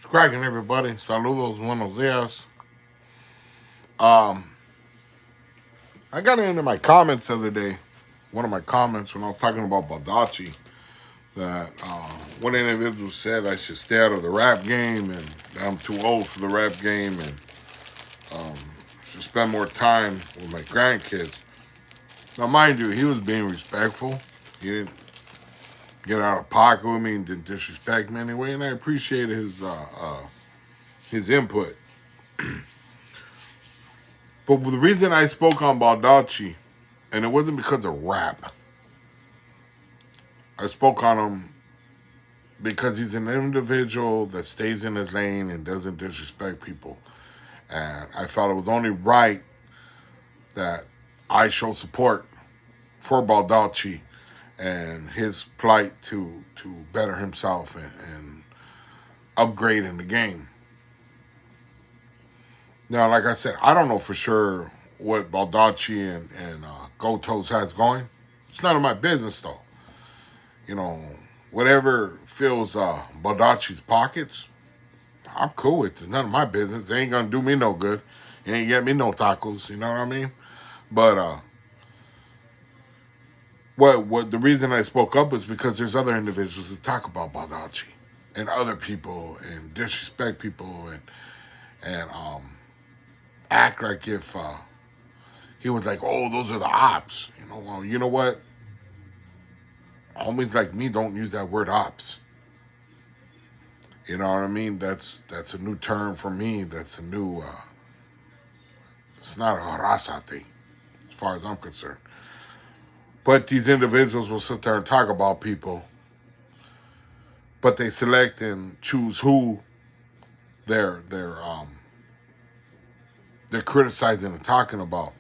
It's cracking, everybody. Saludos, buenos dias. Um, I got into my comments the other day. One of my comments when I was talking about Baldacci, that one individual said I should stay out of the rap game and that I'm too old for the rap game and um, should spend more time with my grandkids. Now, mind you, he was being respectful. He didn't get out of pocket with me and didn't disrespect me anyway, and I appreciate his input. But the reason I spoke on Baldacci, and it wasn't because of rap, I spoke on him because he's an individual that stays in his lane and doesn't disrespect people. And I felt it was only right that I show support for Baldacci and his plight to better himself and upgrade in the game. Now, like I said, I don't know for sure what Baldacci and Gotos has going. It's none of my business, though. You know, whatever fills Baldacci's pockets, I'm cool with it. It's none of my business. It ain't gonna do me no good. It ain't get me no tacos. You know what I mean? But what the reason I spoke up is because there's other individuals that talk about Baldacci and other people and disrespect people and act like if he was like, oh, those are the ops. You know, well, you know what? Homies like me don't use that word ops. You know what I mean? That's a new term for me. That's a new. It's not a raza thing, as far as I'm concerned. But these individuals will sit there and talk about people, but they select and choose who they're they're criticizing and talking about.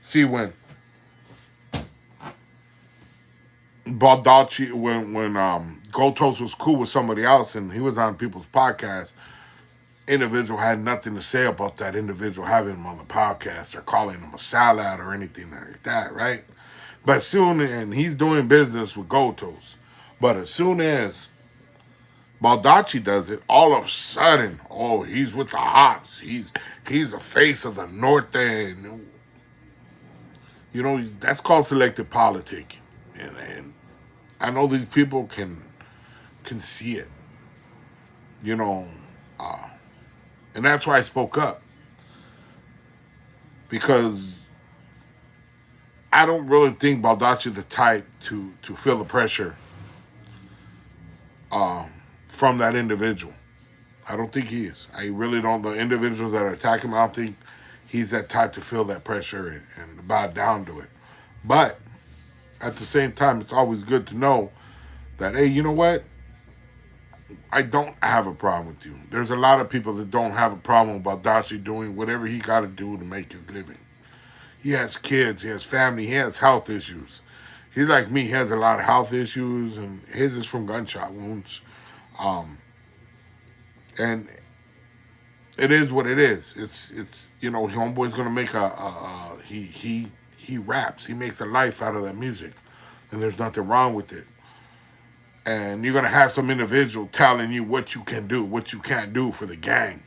See, when Baldacci, when Gotos was cool with somebody else and he was on people's podcast, individual had nothing to say about that individual having him on the podcast or calling him a salad or anything like that, right? But soon, and he's doing business with Gotos, but as soon as Baldacci does it, all of a sudden, oh, he's with the ops. He's the face of the Norte. And, you know, that's called selective politicking. And I know these people can see it, you know, and that's why I spoke up, because I don't really think Baldacci is the type to feel the pressure from that individual. I don't think he is. I really don't. The individuals that are attacking him, I don't think he's that type to feel that pressure and bow down to it. But at the same time, it's always good to know that, hey, you know what? I don't have a problem with you. There's a lot of people that don't have a problem about Baldacci doing whatever he got to do to make his living. He has kids, he has family, he has health issues. He's like me, he has a lot of health issues, and his is from gunshot wounds. And it is what it is. It's you know, homeboy's gonna make he raps. He makes a life out of that music, and there's nothing wrong with it. And you're gonna have some individual telling you what you can do, what you can't do for the gang.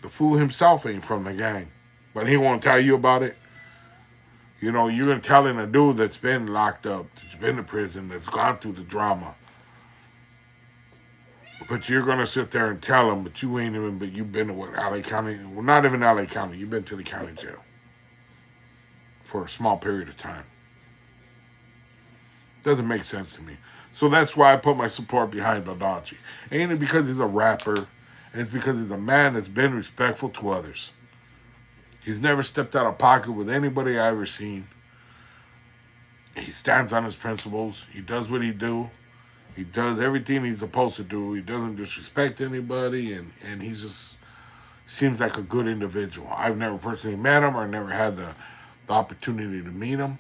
The fool himself ain't from the gang, but he won't tell you about it. You know, you're gonna telling a dude that's been locked up, that's been to prison, that's gone through the drama. But you're gonna sit there and tell him, but you ain't even. But you've been to what, LA County? Well, not even LA County. You've been to the county jail for a small period of time. Doesn't make sense to me. So that's why I put my support behind Baldacci. Ain't it because he's a rapper? It's because he's a man that's been respectful to others. He's never stepped out of pocket with anybody I ever seen. He stands on his principles. He does what he do. He does everything he's supposed to do. He doesn't disrespect anybody, and he just seems like a good individual. I've never personally met him or never had the opportunity to meet him,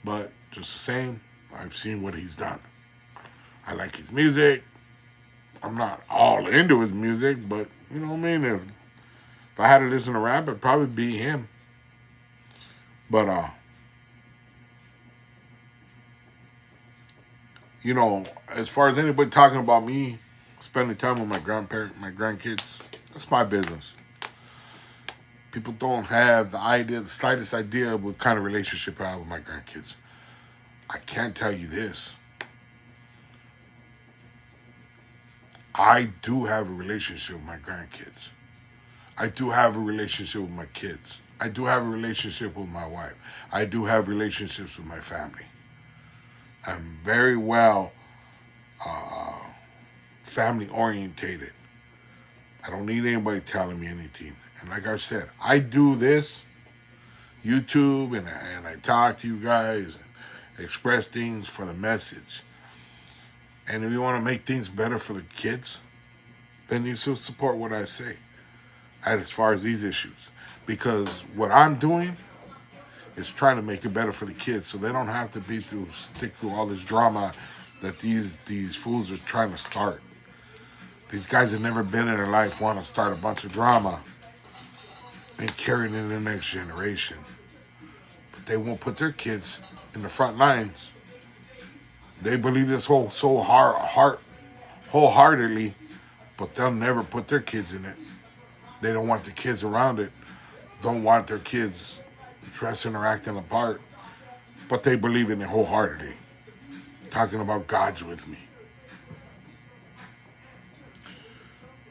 but just the same, I've seen what he's done. I like his music. I'm not all into his music, but you know what I mean? If I had to listen to rap, it'd probably be him. But you know, as far as anybody talking about me Spending time with my grandkids, that's my business. People don't have the slightest idea of what kind of relationship I have with my grandkids. I can't tell you this. I do have a relationship with my grandkids. I do have a relationship with my kids. I do have a relationship with my wife. I do have relationships with my family. I'm very well family orientated. I don't need anybody telling me anything. And like I said, I do this YouTube and I talk to you guys and express things for the message. And if you want to make things better for the kids, then you should support what I say as far as these issues. Because what I'm doing is trying to make it better for the kids so they don't have to stick through all this drama that these fools are trying to start. These guys have never been in their life want to start a bunch of drama and carry it in the next generation. But they won't put their kids in the front lines. They believe this wholeheartedly, but they'll never put their kids in it. They don't want the kids around it, don't want their kids dressing or acting apart, but they believe in it wholeheartedly. Talking about God's with me.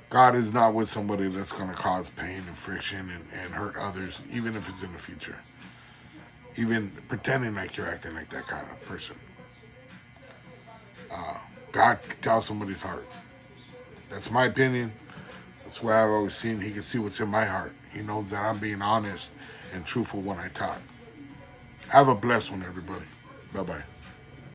God is not with somebody that's going to cause pain and friction and hurt others, even if it's in the future. Even pretending like you're acting like that kind of person. God can tell somebody's heart. That's my opinion. That's why I've always seen. He can see what's in my heart. He knows that I'm being honest and truthful when I talk. Have a blessed one, everybody. Bye-bye.